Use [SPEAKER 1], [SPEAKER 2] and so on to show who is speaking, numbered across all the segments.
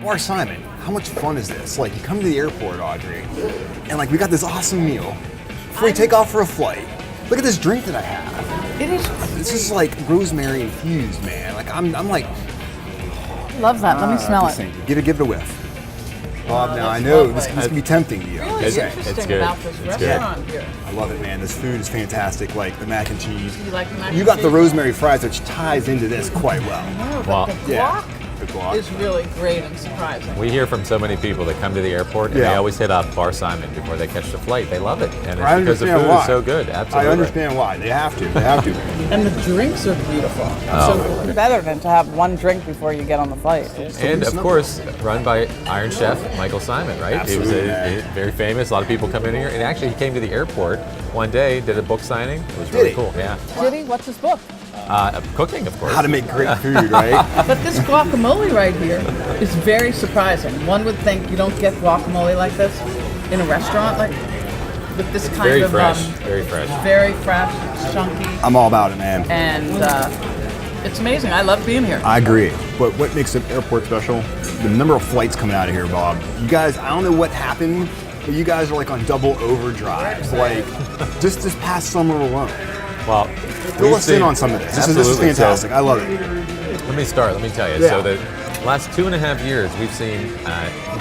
[SPEAKER 1] Bar Simon, how much fun is this? Like, you come to the airport, Audrey, and like we got this awesome meal before we take off for a flight. Look at this drink that I have.
[SPEAKER 2] It is.
[SPEAKER 1] This is like rosemary infused, man. Like I'm like.
[SPEAKER 2] Love that. Let me smell it.
[SPEAKER 1] Give it a whiff. Bob, now I know this can be tempting to you.
[SPEAKER 2] Really interesting about this restaurant here.
[SPEAKER 1] I love it, man. This food is fantastic. Like the mac and cheese.
[SPEAKER 2] Do you like the mac and cheese?
[SPEAKER 1] You got the rosemary fries, which ties into this quite well.
[SPEAKER 2] No, but the guac
[SPEAKER 1] the guac
[SPEAKER 2] is really great and surprising.
[SPEAKER 3] We hear from so many people that come to the airport and they always hit up Bar Simon before they catch the flight. They love it, and it's because the food is so good. Absolutely,
[SPEAKER 1] I understand why. They have to. They have to.
[SPEAKER 2] And the drinks are beautiful.
[SPEAKER 3] Oh.
[SPEAKER 2] So better than to have one drink before you get on the flight.
[SPEAKER 3] And of course, run by Iron Chef Michael Simon, right?
[SPEAKER 1] Absolutely.
[SPEAKER 3] He was very famous. A lot of people come in here, and actually he came to the airport one day, did a book signing. It was really cool. Yeah.
[SPEAKER 2] Did he? What's his book?
[SPEAKER 3] Cooking, of course.
[SPEAKER 1] How to make great food, right?
[SPEAKER 2] But this guacamole right here is very surprising. One would think you don't get guacamole like this in a restaurant, like with this kind
[SPEAKER 3] very
[SPEAKER 2] of
[SPEAKER 3] fresh, very fresh,
[SPEAKER 2] very fresh, chunky.
[SPEAKER 1] I'm all about it, man.
[SPEAKER 2] And it's amazing. I love being here.
[SPEAKER 1] I agree. But what makes the airport special? The number of flights coming out of here, Bob. You guys, I don't know what happened, but you guys are like on double overdrive. Like just this past summer alone.
[SPEAKER 3] Well,
[SPEAKER 1] fill us in on some of this. This is fantastic. I love it.
[SPEAKER 3] Let me start. Let me tell you.
[SPEAKER 1] Yeah.
[SPEAKER 3] So the last 2.5 years, we've seen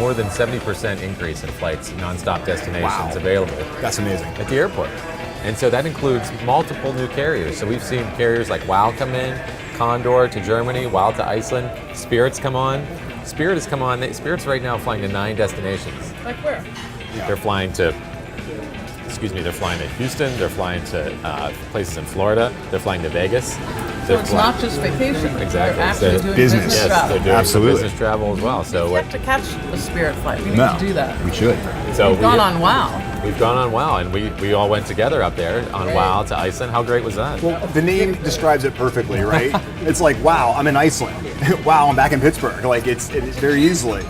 [SPEAKER 3] more than 70% increase in flights, nonstop destinations available.
[SPEAKER 1] That's amazing.
[SPEAKER 3] At the airport. And so that includes multiple new carriers. So we've seen carriers like WOW come in, Condor to Germany, WOW to Iceland, Spirit's come on. Spirit has come on. Spirit's right now flying to 9 destinations.
[SPEAKER 2] Like where?
[SPEAKER 1] Yeah.
[SPEAKER 3] They're flying to they're flying to Houston, they're flying to places in Florida, they're flying to Vegas.
[SPEAKER 2] So it's not just vacation.
[SPEAKER 3] Exactly.
[SPEAKER 2] They're actually doing
[SPEAKER 1] business.
[SPEAKER 2] business
[SPEAKER 3] Yes,
[SPEAKER 2] travel.
[SPEAKER 3] they're doing
[SPEAKER 1] Absolutely.
[SPEAKER 3] business travel as well. So
[SPEAKER 2] We have to catch a Spirit flight. We need
[SPEAKER 1] No,
[SPEAKER 2] to do that.
[SPEAKER 1] we should.
[SPEAKER 3] so
[SPEAKER 2] We've gone on WOW.
[SPEAKER 3] We've gone on WOW, and we all went together up there on
[SPEAKER 2] Right.
[SPEAKER 3] WOW to Iceland. How great was that?
[SPEAKER 1] Well, the name describes it perfectly, right? It's like, wow, I'm in Iceland. Wow, I'm back in Pittsburgh. Like it's very easily.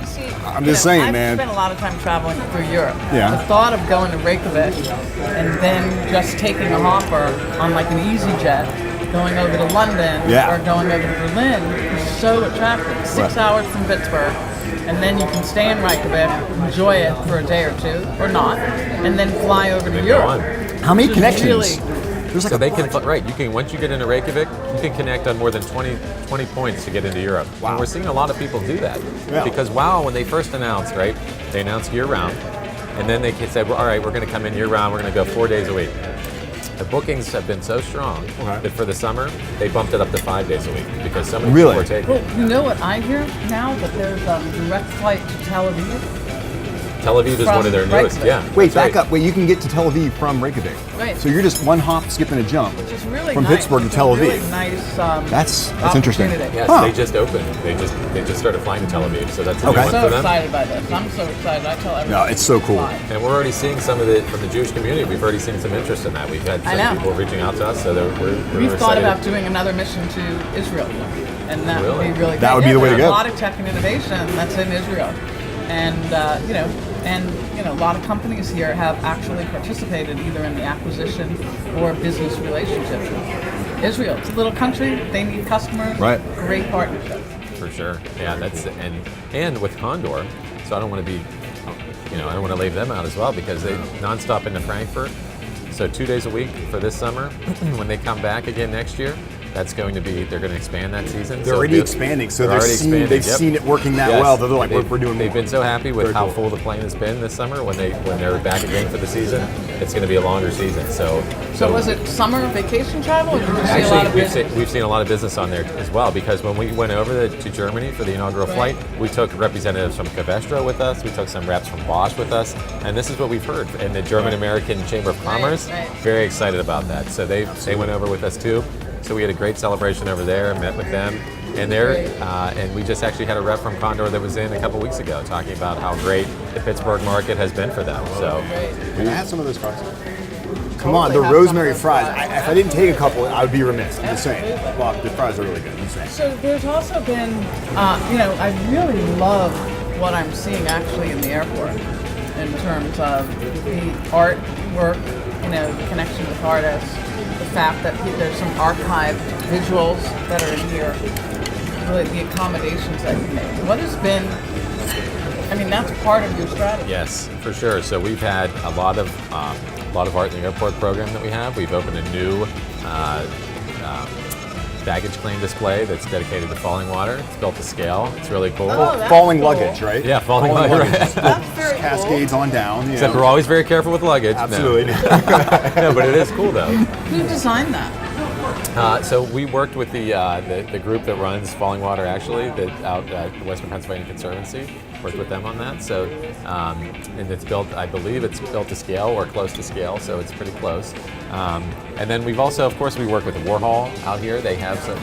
[SPEAKER 1] I'm just saying, man.
[SPEAKER 2] I've spent a lot of time traveling through Europe.
[SPEAKER 1] Yeah.
[SPEAKER 2] The thought of going to Reykjavik and then just taking a hopper on like an EasyJet, going over to London
[SPEAKER 1] Yeah.
[SPEAKER 2] or going over to Berlin is so attractive. 6 hours from Pittsburgh, and then you can stay in Reykjavik, enjoy it for a day or two, or not, and then fly over to
[SPEAKER 3] Then go
[SPEAKER 2] Europe.
[SPEAKER 3] on.
[SPEAKER 1] How many
[SPEAKER 2] Which is
[SPEAKER 1] connections?
[SPEAKER 2] really-
[SPEAKER 1] There's like
[SPEAKER 3] So
[SPEAKER 1] a
[SPEAKER 3] they can,
[SPEAKER 1] bunch.
[SPEAKER 3] right, you can, once you get into Reykjavik, you can connect on more than 20 points to get into Europe.
[SPEAKER 1] Wow.
[SPEAKER 3] And we're seeing a lot of people do that.
[SPEAKER 1] Yeah.
[SPEAKER 3] Because WOW, when they first announced, right, they announced year round, and then they said, well, all right, we're going to come in year round, we're going to go 4 days a week. The bookings have been so strong that for the summer, they bumped it up to 5 days a week because so many
[SPEAKER 1] Really?
[SPEAKER 3] people are taking it.
[SPEAKER 2] Well, you know what I hear now? That there's a direct flight to Tel Aviv.
[SPEAKER 3] Tel Aviv is
[SPEAKER 2] From
[SPEAKER 3] one of their newest,
[SPEAKER 2] Reykjavik.
[SPEAKER 3] yeah.
[SPEAKER 1] Wait,
[SPEAKER 3] that's
[SPEAKER 1] back
[SPEAKER 3] right.
[SPEAKER 1] up. Wait, you can get to Tel Aviv from Reykjavik.
[SPEAKER 2] Right.
[SPEAKER 1] So you're just one hop, skip, and a jump
[SPEAKER 2] Which is really
[SPEAKER 1] from
[SPEAKER 2] nice.
[SPEAKER 1] Pittsburgh to
[SPEAKER 2] It's a
[SPEAKER 1] Tel Aviv.
[SPEAKER 2] Really nice.
[SPEAKER 1] That's interesting.
[SPEAKER 2] opportunity.
[SPEAKER 3] Yes,
[SPEAKER 1] Huh.
[SPEAKER 3] they just opened. They just started flying to Tel Aviv, so that's a
[SPEAKER 1] Okay.
[SPEAKER 3] new one
[SPEAKER 2] So
[SPEAKER 3] for them.
[SPEAKER 2] excited by this. I'm so excited. I tell everyone.
[SPEAKER 1] No, it's so cool.
[SPEAKER 2] Fly.
[SPEAKER 3] And we're already seeing some of it from the Jewish community. We've already seen some interest in that. We've had
[SPEAKER 2] I
[SPEAKER 3] some
[SPEAKER 2] know.
[SPEAKER 3] people reaching out to us, so we're
[SPEAKER 2] We've thought
[SPEAKER 3] excited.
[SPEAKER 2] about doing another mission to Israel, and that would
[SPEAKER 3] Really?
[SPEAKER 2] be really.
[SPEAKER 1] That
[SPEAKER 2] great.
[SPEAKER 1] would be the way to
[SPEAKER 2] There's
[SPEAKER 1] go.
[SPEAKER 2] A lot of tech and innovation that's in Israel, and a lot of companies here have actually participated either in the acquisition or business relationships with Israel. It's a little country; they need customers.
[SPEAKER 1] Right.
[SPEAKER 2] Great partnership.
[SPEAKER 3] For sure. Yeah, and with Condor, so I don't want to be, I don't want to leave them out as well because they nonstop into Frankfurt. So 2 days a week for this summer. When they come back again next year, they're going to expand that season.
[SPEAKER 1] They're already expanding, so
[SPEAKER 3] they're already expanding,
[SPEAKER 1] they've
[SPEAKER 3] yep.
[SPEAKER 1] seen it working that
[SPEAKER 3] Yes.
[SPEAKER 1] well. They're like,
[SPEAKER 3] They've-
[SPEAKER 1] we're doing
[SPEAKER 3] They've
[SPEAKER 1] more.
[SPEAKER 3] been so happy with
[SPEAKER 1] Very
[SPEAKER 3] how
[SPEAKER 1] cool.
[SPEAKER 3] full the plane has been this summer. When they're back again for the season, it's going to be a longer season. So
[SPEAKER 2] Was it summer vacation travel, or did you see a lot
[SPEAKER 3] actually,
[SPEAKER 2] of business?
[SPEAKER 3] we've seen a lot of business on there as well because when we went over to Germany for the inaugural flight, we took representatives from Covestro with us, we took some reps from Bosch with us, and this is what we've heard. And the German American Chamber of Commerce,
[SPEAKER 2] right.
[SPEAKER 3] very excited about that. So they went over with us too. So we had a great celebration over there, met with them, and and we just actually had a rep from Condor that was in a couple weeks ago talking about how great the Pittsburgh market has been for them. So
[SPEAKER 1] Can I have some of those fries? Come
[SPEAKER 2] Totally
[SPEAKER 1] on, the
[SPEAKER 2] have some
[SPEAKER 1] rosemary
[SPEAKER 2] of those
[SPEAKER 1] fries.
[SPEAKER 2] fries.
[SPEAKER 1] If I didn't take a couple, I would be remiss. I'm just saying. Well, the fries are really good. I'm just saying.
[SPEAKER 2] So there's also been, I really love what I'm seeing actually in the airport in terms of the artwork, the connection with artists, the fact that there's some archived visuals that are in here, really the accommodations that you make. What has been I mean, that's part of your strategy.
[SPEAKER 3] Yes, for sure. So we've had a lot of art in the airport program that we have. We've opened a new baggage claim display that's dedicated to falling water. It's built to scale. It's really cool.
[SPEAKER 2] Oh, that's
[SPEAKER 1] Falling
[SPEAKER 2] cool.
[SPEAKER 1] luggage, right?
[SPEAKER 3] Yeah, falling luggage.
[SPEAKER 2] That's very
[SPEAKER 1] Cascades on down. You
[SPEAKER 3] Except
[SPEAKER 1] know.
[SPEAKER 3] we're always very careful with luggage. No.
[SPEAKER 1] Absolutely.
[SPEAKER 3] No, but it is cool though.
[SPEAKER 2] Who designed that?
[SPEAKER 3] So we worked with the group that runs Falling Water, actually, out at the Western Pennsylvania Conservancy. Worked with them on that. So, and it's built, I believe it's built to scale or close to scale, so it's pretty close. And then we've also, of course, we work with Warhol out here. They have some,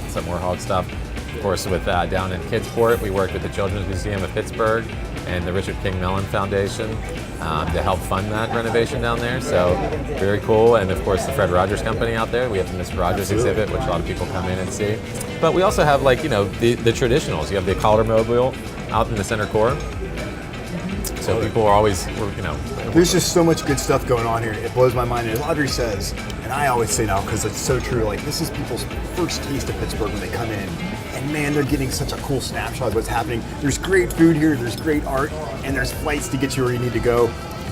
[SPEAKER 3] some Warhol stuff. Of course, with down in Kidsport, we worked with the Children's Museum of Pittsburgh and the Richard King Mellon Foundation to help fund that renovation down there. So very cool. And of course, the Fred Rogers Company out there. We have the Mr. Rogers exhibit, which a lot of people come in and see. But we also have, like, you know, the traditionals. You have the Colormobile out in the center core. So people are always, you know.
[SPEAKER 1] There's just so much good stuff going on here. It blows my mind. As Audrey says, and I always say now because it's so true, like, this is people's first taste of Pittsburgh when they come in. And man, they're getting such a cool snapshot of what's happening. There's great food here, there's great art, and there's flights to get you where you need to go.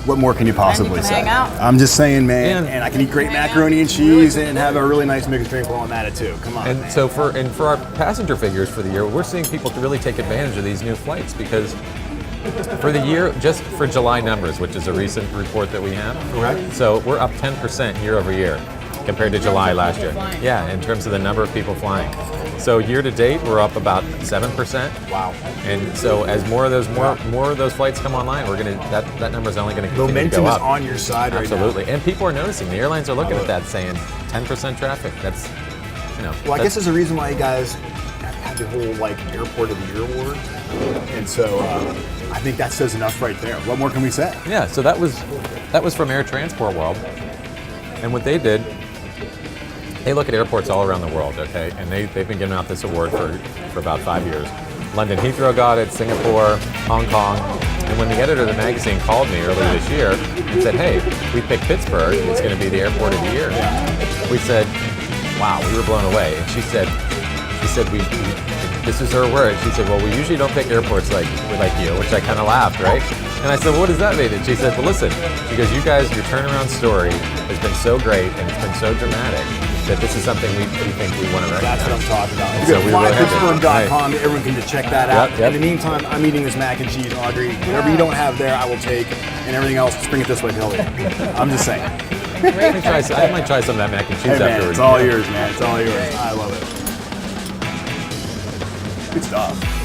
[SPEAKER 1] What more can you possibly
[SPEAKER 2] can
[SPEAKER 1] say?
[SPEAKER 2] hang out.
[SPEAKER 1] I'm just saying, man,
[SPEAKER 3] And-
[SPEAKER 1] and I can eat great macaroni and cheese and have a really nice mixed drink while I'm at it too. Come on,
[SPEAKER 3] And
[SPEAKER 1] man.
[SPEAKER 3] so for our passenger figures for the year, we're seeing people to really take advantage of these new flights because for the year, just for July numbers, which is a recent report that we have.
[SPEAKER 1] Correct.
[SPEAKER 3] So we're up 10% year over year compared to July last year.
[SPEAKER 2] people flying.
[SPEAKER 3] Yeah, in terms of the number of people flying. So year to date, we're up about 7%.
[SPEAKER 1] Wow.
[SPEAKER 3] And so as more of those flights come online, we're gonna that number is only going to continue
[SPEAKER 1] Momentum
[SPEAKER 3] to go
[SPEAKER 1] is
[SPEAKER 3] up.
[SPEAKER 1] on your side right now.
[SPEAKER 3] Absolutely, and people are noticing. The airlines are looking at that, saying 10% traffic. That's, you know.
[SPEAKER 1] Well, I
[SPEAKER 3] that's-
[SPEAKER 1] guess there's a reason why you guys had the whole, like, Airport of the Year award, and so I think that says enough right there. What more can we say?
[SPEAKER 3] Yeah, so that was from Air Transport World, and what they did, they look at airports all around the world, okay, and they've been giving out this award for about 5 years. London Heathrow got it, Singapore, Hong Kong, and when the editor of the magazine called me earlier this year and said, "Hey, we picked Pittsburgh, it's going to be the Airport of the Year," we said, "Wow," we were blown away, and she said, this is her word. She said, "Well, we usually don't pick airports like you," which I kind of laughed, right? And I said, "Well, what does that mean?" And she said, "Well, listen," she goes, "You guys, your turnaround story has been so great and it's been so dramatic that this is something we think we want to recognize."
[SPEAKER 1] That's what I'm talking about.
[SPEAKER 3] So
[SPEAKER 1] You
[SPEAKER 3] we
[SPEAKER 1] go to
[SPEAKER 3] really have to-
[SPEAKER 1] flypittsburgh.com. Everyone can just check that out.
[SPEAKER 3] Yep.
[SPEAKER 1] In the meantime, I'm eating this mac and cheese, Audrey. Whatever you don't have there, I will take, and everything else, just bring it this way, Kelly. I'm just saying.
[SPEAKER 3] I might try some of that mac and cheese
[SPEAKER 1] Hey, man,
[SPEAKER 3] afterwards.
[SPEAKER 1] it's all yours, man. It's all yours. I love it. Good stuff.